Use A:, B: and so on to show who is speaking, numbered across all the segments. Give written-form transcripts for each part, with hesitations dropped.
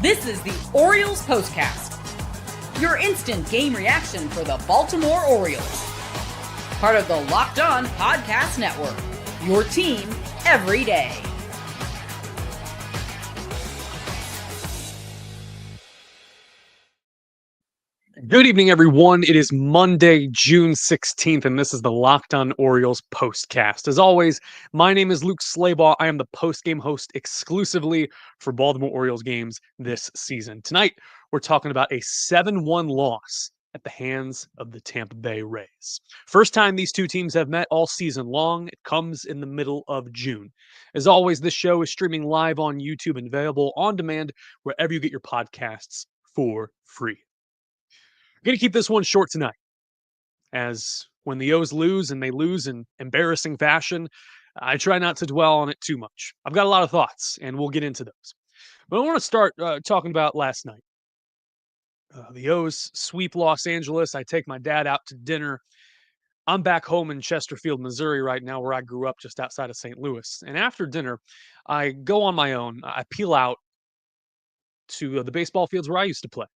A: This is the Orioles POSTCAST, your instant game reaction for the Baltimore Orioles. Part of the Locked On Podcast Network, your team every day.
B: Good evening, everyone. It is Monday, June 16th, and this is the Locked On Orioles postcast. As always, my name is Luke Slaybaugh. I am the post-game host exclusively for Baltimore Orioles games this season. Tonight, we're talking about a 7-1 loss at the hands of the Tampa Bay Rays. First time these two teams have met all season long. It comes in the middle of June. As always, this show is streaming live on YouTube and available on demand wherever you get your podcasts for free. We're going to keep this one short tonight, as when the O's lose and they lose in embarrassing fashion, I try not to dwell on it too much. I've got a lot of thoughts, and we'll get into those. But I want to start talking about last night. The O's sweep Los Angeles. I take my dad out to dinner. I'm back home in Chesterfield, Missouri right now, where I grew up just outside of St. Louis. And after dinner, I go on my own. I peel out to the baseball fields where I used to play.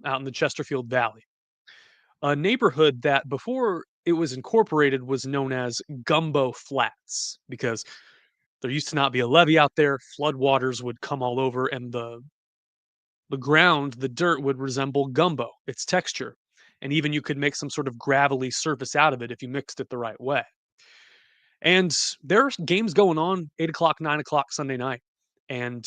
B: Out in the Chesterfield Valley, a neighborhood that before it was incorporated was known as Gumbo Flats, because there used to not be a levee out there. Floodwaters would come all over, and the ground, the dirt, would resemble gumbo, its texture. And even you could make some sort of gravelly surface out of it if you mixed it the right way. And there's games going on 8 o'clock, 9 o'clock Sunday night. And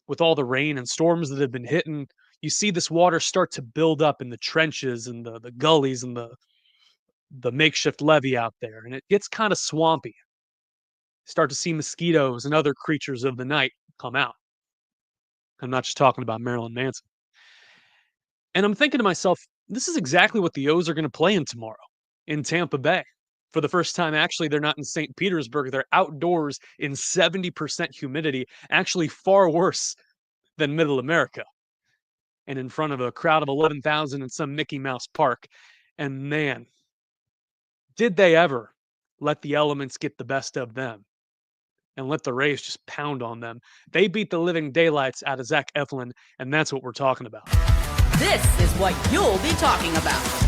B: with all the rain and storms that have been hitting, you see this water start to build up in the trenches and the gullies and the makeshift levee out there, and it gets kind of swampy. Start to see mosquitoes and other creatures of the night come out. I'm not just talking about Marilyn Manson. And I'm thinking to myself, this is exactly what the O's are going to play in tomorrow in Tampa Bay. For the first time, actually, they're not in St. Petersburg. They're outdoors in 70% humidity, actually far worse than Middle America, and in front of a crowd of 11,000 in some Mickey Mouse park. And man, did they ever let the elements get the best of them and let the Rays just pound on them. They beat the living daylights out of Zach Eflin, and that's what we're talking about.
A: This is what you'll be talking about.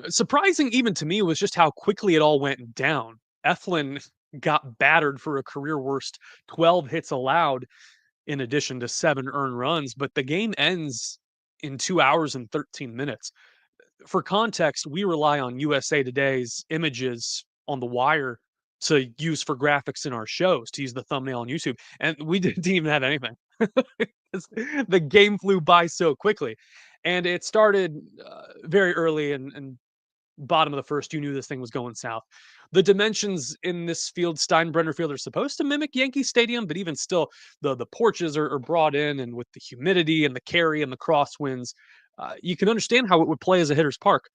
B: Surprising even to me was just how quickly it all went down. Eflin got battered for a career-worst 12 hits allowed, in addition to 7 earned runs, but the game ends in 2 hours and 13 minutes. For context, we rely on USA Today's images on the wire to use for graphics in our shows, to use the thumbnail on YouTube, and we didn't even have anything. The game flew by so quickly, and it started very early and bottom of the first. You knew this thing was going south. The dimensions in this field, Steinbrenner Field, are supposed to mimic Yankee Stadium, but even still, the porches are brought in, and with the humidity and the carry and the crosswinds, you can understand how it would play as a hitter's park.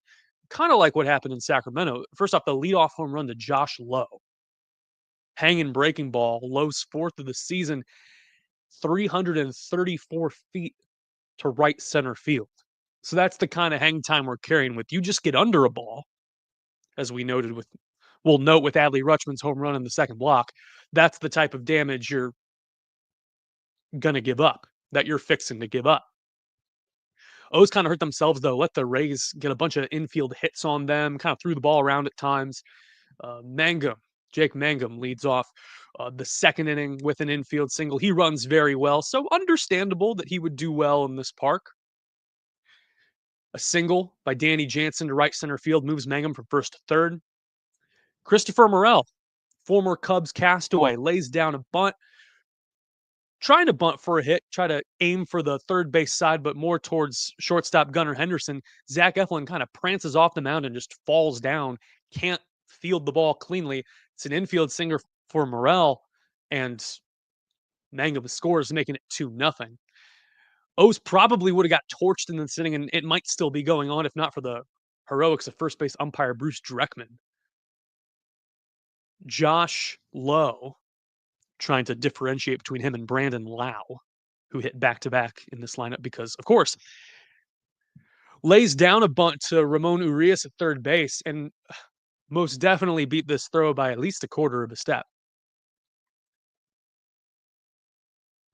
B: Kind of like what happened in Sacramento. First off, the leadoff home run to Josh Lowe. Hanging breaking ball, Lowe's 4th of the season, 334 feet to right center field. So that's the kind of hang time we're carrying with. You just get under a ball, as we noted with, we'll note with Adley Rutschman's home run in the second block. That's the type of damage you're going to give up, that you're fixing to give up. O's kind of hurt themselves, though. Let the Rays get a bunch of infield hits on them, kind of threw the ball around at times. Jake Mangum leads off the second inning with an infield single. He runs very well, so understandable that he would do well in this park. A single by Danny Jansen to right center field moves Mangum from first to third. Christopher Morel, former Cubs castaway, lays down a bunt, trying to bunt for a hit, try to aim for the third base side, but more towards shortstop Gunnar Henderson. Zach Eflin kind of prances off the mound and just falls down, can't field the ball cleanly. It's an infield single for Morel, and Mangum scores, making it 2-0. O's probably would have got torched in the inning, and it might still be going on if not for the heroics of first base umpire Bruce Dreckman. Josh Lowe, trying to differentiate between him and Brandon Lau, who hit back-to-back in this lineup because, of course, lays down a bunt to Ramon Urias at third base and most definitely beat this throw by at least a quarter of a step.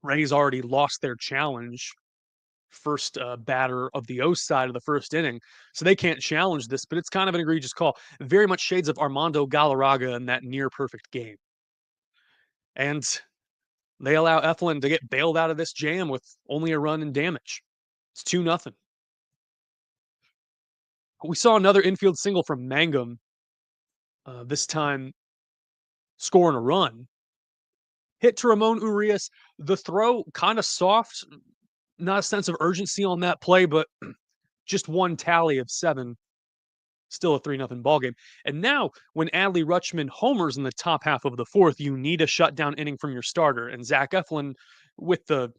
B: Rays already lost their challenge, first batter of the O side of the first inning, so they can't challenge this, but it's kind of an egregious call. Very much shades of Armando Galarraga in that near perfect game. And they allow Eflin to get bailed out of this jam with only a run and damage. It's 2-0. We saw another infield single from Mangum, this time scoring a run. Hit to Ramon Urias. The throw kind of soft, not a sense of urgency on that play, but just one tally of 7. Still a 3-0 ball game. And now, when Adley Rutschman homers in the top half of the fourth, you need a shutdown inning from your starter. And Zach Eflin, with the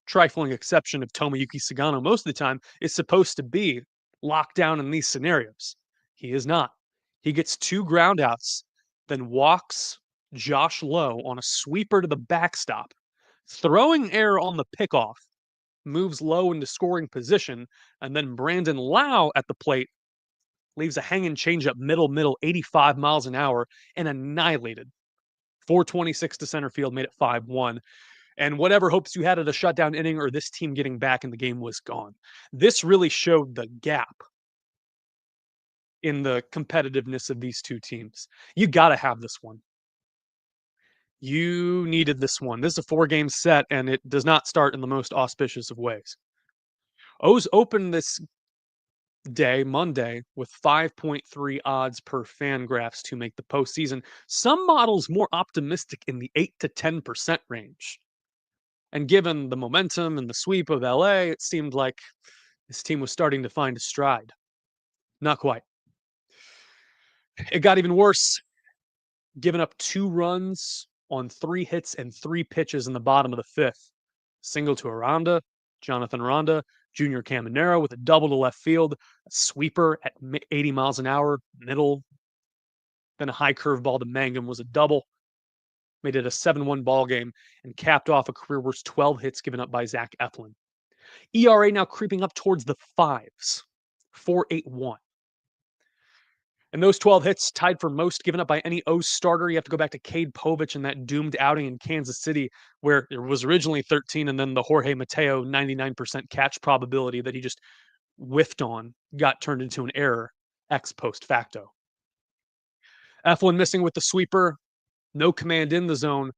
B: trifling exception of Tomoyuki Sagano most of the time, is supposed to be locked down in these scenarios. He is not. He gets 2 groundouts, then walks Josh Lowe on a sweeper to the backstop, throwing error on the pickoff, moves Lowe into scoring position, and then Brandon Lau at the plate leaves a hanging changeup middle, 85 miles an hour, and annihilated. 426 to center field, made it 5-1. And whatever hopes you had at a shutdown inning or this team getting back in the game was gone. This really showed the gap in the competitiveness of these two teams. You got to have this one. You needed this one. This is a 4-game set, and it does not start in the most auspicious of ways. O's open this day, Monday, with 5.3 odds per Fangraphs to make the postseason. Some models more optimistic in the 8 to 10% range. And given the momentum and the sweep of LA, it seemed like this team was starting to find a stride. Not quite. It got even worse. Giving up 2 runs on 3 hits and 3 pitches in the bottom of the 5th. Single to Aranda, Jonathan Aranda, Junior Caminero with a double to left field, a sweeper at 80 miles an hour, middle, then a high curveball to Mangum was a double. Made it a 7-1 ball game and capped off a career worst 12 hits given up by Zach Eflin. ERA now creeping up towards the 5s, 4.81. And those 12 hits tied for most given up by any O's starter. You have to go back to Cade Povich in that doomed outing in Kansas City, where there was originally 13, and then the Jorge Mateo 99% catch probability that he just whiffed on got turned into an error ex post facto. Eflin missing with the sweeper, no command in the zone,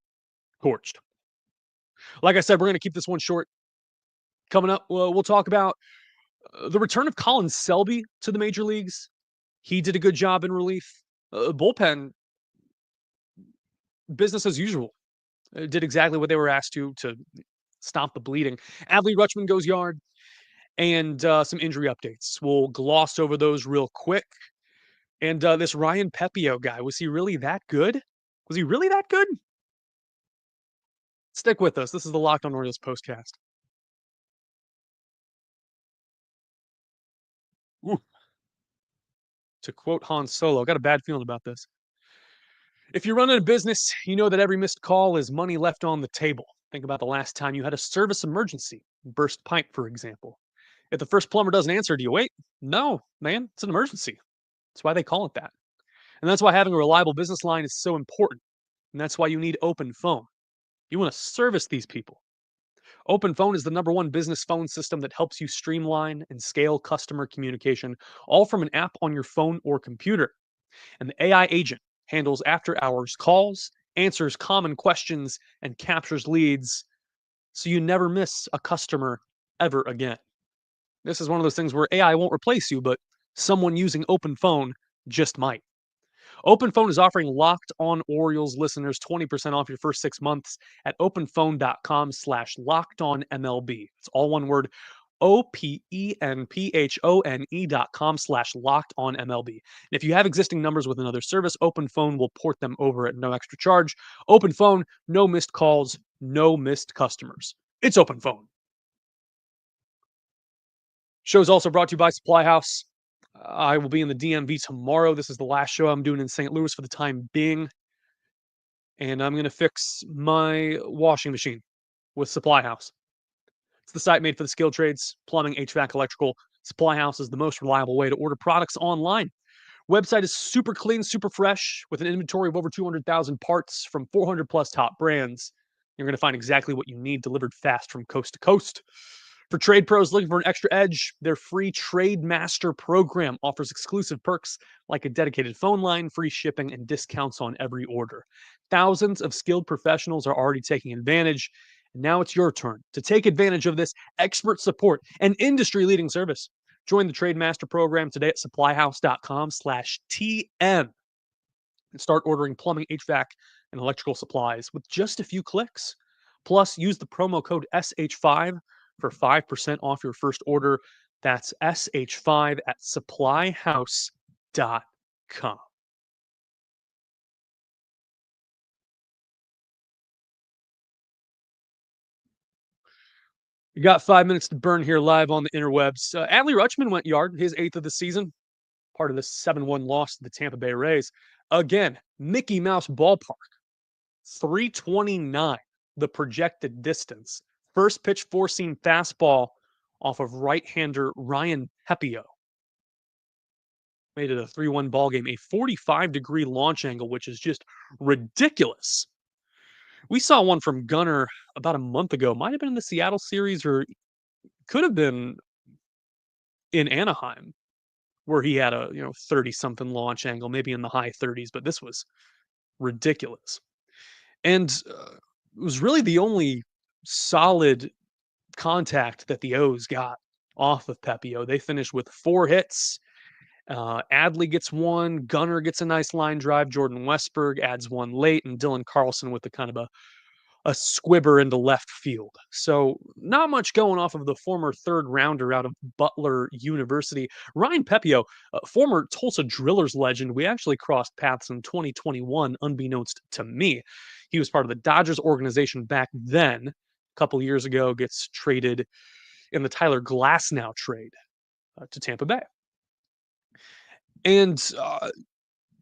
B: torched. Like I said, we're going to keep this one short. Coming up, we'll talk about the return of Colin Selby to the major leagues. He did a good job in relief. Bullpen, business as usual. Did exactly what they were asked to stop the bleeding. Adley Rutschman goes yard, and some injury updates. We'll gloss over those real quick. And this Ryan Pepio guy, was he really that good? Was he really that good? Stick with us. This is the Locked On Orioles postcast. Ooh. To quote Han Solo, got a bad feeling about this. If you're running a business, you know that every missed call is money left on the table. Think about the last time you had a service emergency, burst pipe, for example. If the first plumber doesn't answer, do you wait? No, man, it's an emergency. That's why they call it that. And that's why having a reliable business line is so important. And that's why you need OpenPhone. You want to service these people. OpenPhone is the #1 business phone system that helps you streamline and scale customer communication, all from an app on your phone or computer. And the AI agent handles after-hours calls, answers common questions, and captures leads, so you never miss a customer ever again. This is one of those things where AI won't replace you, but someone using OpenPhone just might. OpenPhone is offering Locked On Orioles listeners 20% off your first 6 months at openphone.com/lockedonmlb. It's all one word, openphone.com/lockedonmlb. And if you have existing numbers with another service, OpenPhone will port them over at no extra charge. OpenPhone, no missed calls, no missed customers. It's OpenPhone. Show is also brought to you by Supply House. I will be in the DMV tomorrow. This is the last show I'm doing in St. Louis for the time being. And I'm going to fix my washing machine with Supply House. It's the site made for the skilled trades, plumbing, HVAC, electrical. Supply House is the most reliable way to order products online. Website is super clean, super fresh, with an inventory of over 200,000 parts from 400 plus top brands. You're going to find exactly what you need delivered fast from coast to coast. For trade pros looking for an extra edge, their free Trade Master program offers exclusive perks like a dedicated phone line, free shipping, and discounts on every order. Thousands of skilled professionals are already taking advantage, and now it's your turn to take advantage of this expert support and industry-leading service. Join the Trade Master program today at supplyhouse.com/TM and start ordering plumbing, HVAC, and electrical supplies with just a few clicks. Plus, use the promo code SH5 for 5% off your first order. That's SH5 at supplyhouse.com. We got 5 minutes to burn here live on the interwebs. Adley Rutschman went yard, his eighth of the season, part of the 7-1 loss to the Tampa Bay Rays. Again, Mickey Mouse ballpark, 329, the projected distance. First pitch four-seam fastball off of right-hander Ryan Pepio. Made it a 3-1 ball game, a 45-degree launch angle, which is just ridiculous. We saw one from Gunnar about a month ago. Might have been in the Seattle series or could have been in Anaheim, where he had a 30-something launch angle, maybe in the high 30s, but this was ridiculous. And it was really the only solid contact that the O's got off of Pepio. They finished with 4 hits. Adley gets one, Gunnar gets a nice line drive, Jordan Westberg adds one late, and Dylan Carlson with a kind of a squibber into left field. So not much going off of the former third rounder out of Butler University. Ryan Pepio, former Tulsa Drillers legend, we actually crossed paths in 2021, unbeknownst to me. He was part of the Dodgers organization back then. A couple years ago, gets traded in the Tyler Glasnow trade to Tampa Bay. And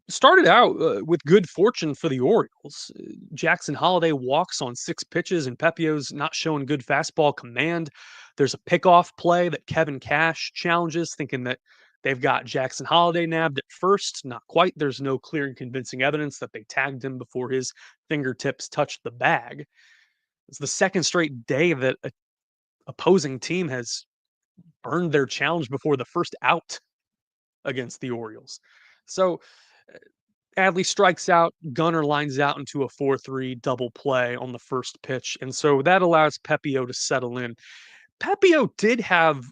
B: started out with good fortune for the Orioles. Jackson Holliday walks on 6 pitches, and Pepio's not showing good fastball command. There's a pickoff play that Kevin Cash challenges, thinking that they've got Jackson Holliday nabbed at first. Not quite. There's no clear and convincing evidence that they tagged him before his fingertips touched the bag. It's the second straight day that an opposing team has earned their challenge before the first out against the Orioles. So Adley strikes out, Gunnar lines out into a 4-3 double play on the first pitch, and so that allows Pepio to settle in. Pepio did have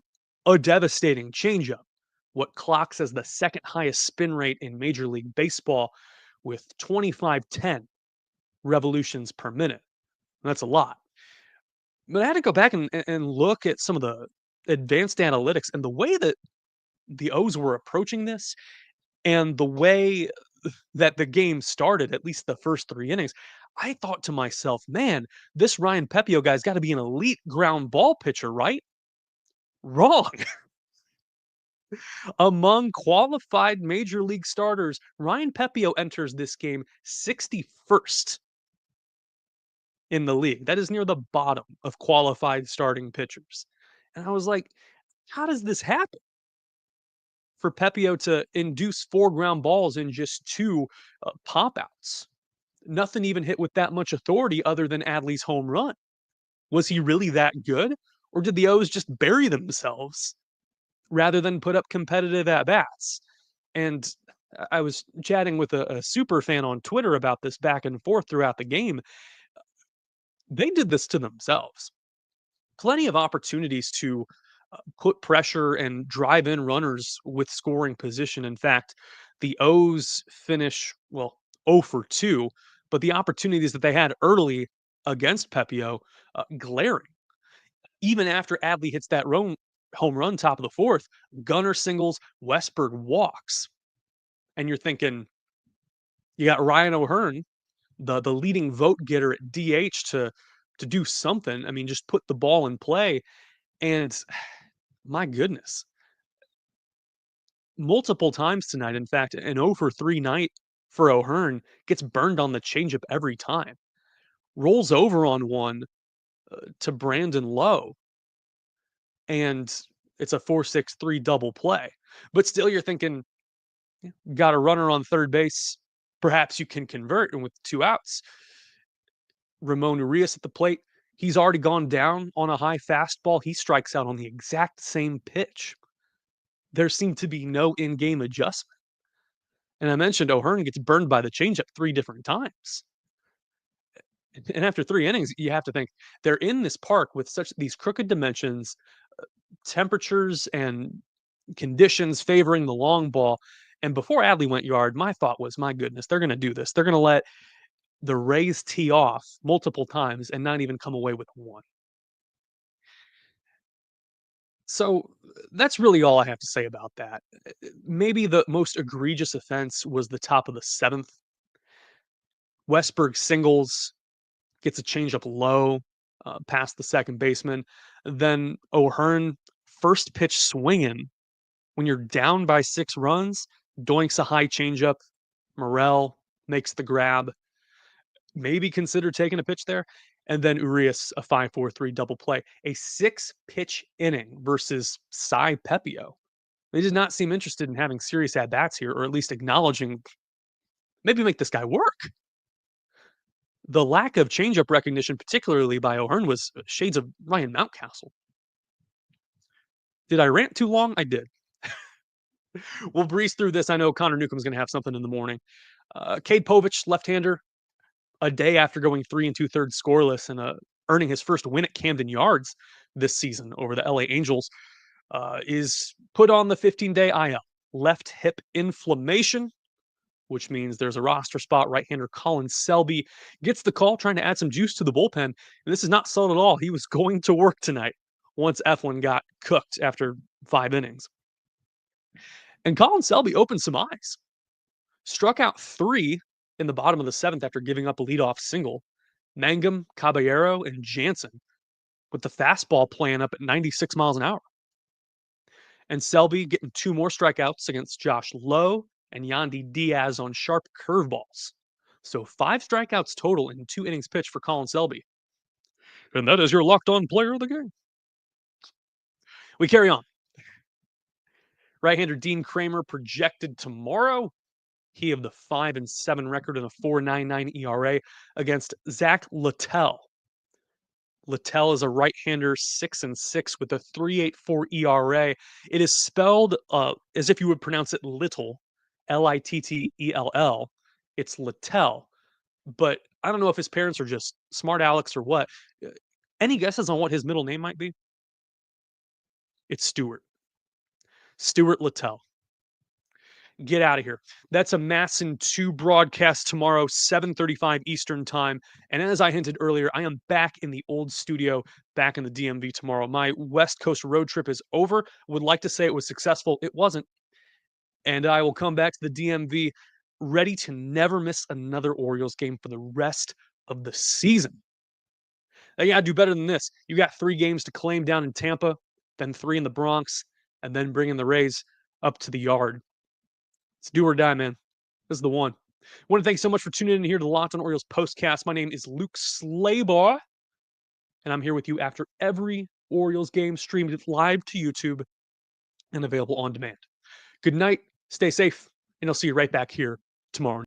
B: a devastating changeup, what clocks as the second highest spin rate in Major League Baseball with 2510 revolutions per minute. That's a lot. But I had to go back and look at some of the advanced analytics and the way that the O's were approaching this and the way that the game started, at least the first 3 innings, I thought to myself, man, this Ryan Pepio guy's got to be an elite ground ball pitcher, right? Wrong. Among qualified major league starters, Ryan Pepio enters this game 61st in the league. That is near the bottom of qualified starting pitchers. And I was like, how does this happen? For Pepio to induce 4 ground balls in just 2 pop outs. Nothing even hit with that much authority other than Adley's home run. Was he really that good? Or did the O's just bury themselves rather than put up competitive at-bats? And I was chatting with a super fan on Twitter about this back and forth throughout the game. They did this to themselves. Plenty of opportunities to put pressure and drive in runners with scoring position. In fact, the O's finish, 0 for 2, but the opportunities that they had early against Pepio, glaring. Even after Adley hits that home run top of the 4th, Gunnar singles, Westberg walks. And you're thinking, you got Ryan O'Hearn, the leading vote getter at DH to do something. I mean, just put the ball in play. And my goodness, multiple times tonight, in fact, an 0 for 3 night for O'Hearn, gets burned on the changeup every time. Rolls over on one to Brandon Lowe, and it's a 4-6-3 double play. But still, you're thinking, got a runner on third base, perhaps you can convert, and with 2 outs. Ramon Urias at the plate. He's already gone down on a high fastball. He strikes out on the exact same pitch. There seemed to be no in-game adjustment. And I mentioned O'Hearn gets burned by the changeup 3 different times. And after 3 innings, you have to think they're in this park with such these crooked dimensions, temperatures and conditions favoring the long ball. And before Adley went yard, my thought was, my goodness, they're going to do this. They're going to let the Rays tee off multiple times and not even come away with one. So that's really all I have to say about that. Maybe the most egregious offense was the top of the 7th. Westberg singles, gets a changeup low past the second baseman. Then O'Hearn, first pitch swinging when you're down by 6 runs, doinks a high changeup. Morel makes the grab. Maybe consider taking a pitch there. And then Urias, a 5-4-3 double play. A 6-pitch inning versus Cy Pepio. They did not seem interested in having serious at-bats here, or at least acknowledging, maybe make this guy work. The lack of changeup recognition, particularly by O'Hearn, was shades of Ryan Mountcastle. Did I rant too long? I did. We'll breeze through this. I know Connor Newcomb's going to have something in the morning. Cade Povich, left-hander, a day after going 3 2/3 scoreless and earning his first win at Camden Yards this season over the LA Angels, is put on the 15-day IL. Left hip inflammation, which means there's a roster spot. Right-hander Colin Selby gets the call, trying to add some juice to the bullpen. And this is not subtle at all. He was going to work tonight once Eflin got cooked after 5 innings. And Colin Selby opened some eyes. Struck out 3 in the bottom of the 7th after giving up a leadoff single. Mangum, Caballero, and Jansen, with the fastball playing up at 96 miles an hour. And Selby getting 2 more strikeouts against Josh Lowe and Yandy Diaz on sharp curveballs. So 5 strikeouts total in 2 innings pitched for Colin Selby. And that is your locked-on player of the game. We carry on. Right-hander Dean Kramer projected tomorrow. He of the 5-7 record and a 4.99 ERA against Zach Littell. Littell is a right-hander, 6-6 with a 3.84 ERA. It is spelled as if you would pronounce it little, Littell. It's Littell. But I don't know if his parents are just smart Alex or what. Any guesses on what his middle name might be? It's Stewart. Stewart Littell. Get out of here. That's a Masson 2 broadcast tomorrow, 7:35 Eastern time. And as I hinted earlier, I am back in the old studio, back in the DMV tomorrow. My West Coast road trip is over. Would like to say it was successful. It wasn't. And I will come back to the DMV ready to never miss another Orioles game for the rest of the season. Now, you got to do better than this. You got 3 games to claim down in Tampa, then 3 in the Bronx, and then bringing the Rays up to the yard. It's do or die, man. This is the one. I want to thank you so much for tuning in here to the Locked on Orioles postcast. My name is Luke Slaybaugh, and I'm here with you after every Orioles game, streamed live to YouTube and available on demand. Good night, stay safe, and I'll see you right back here tomorrow.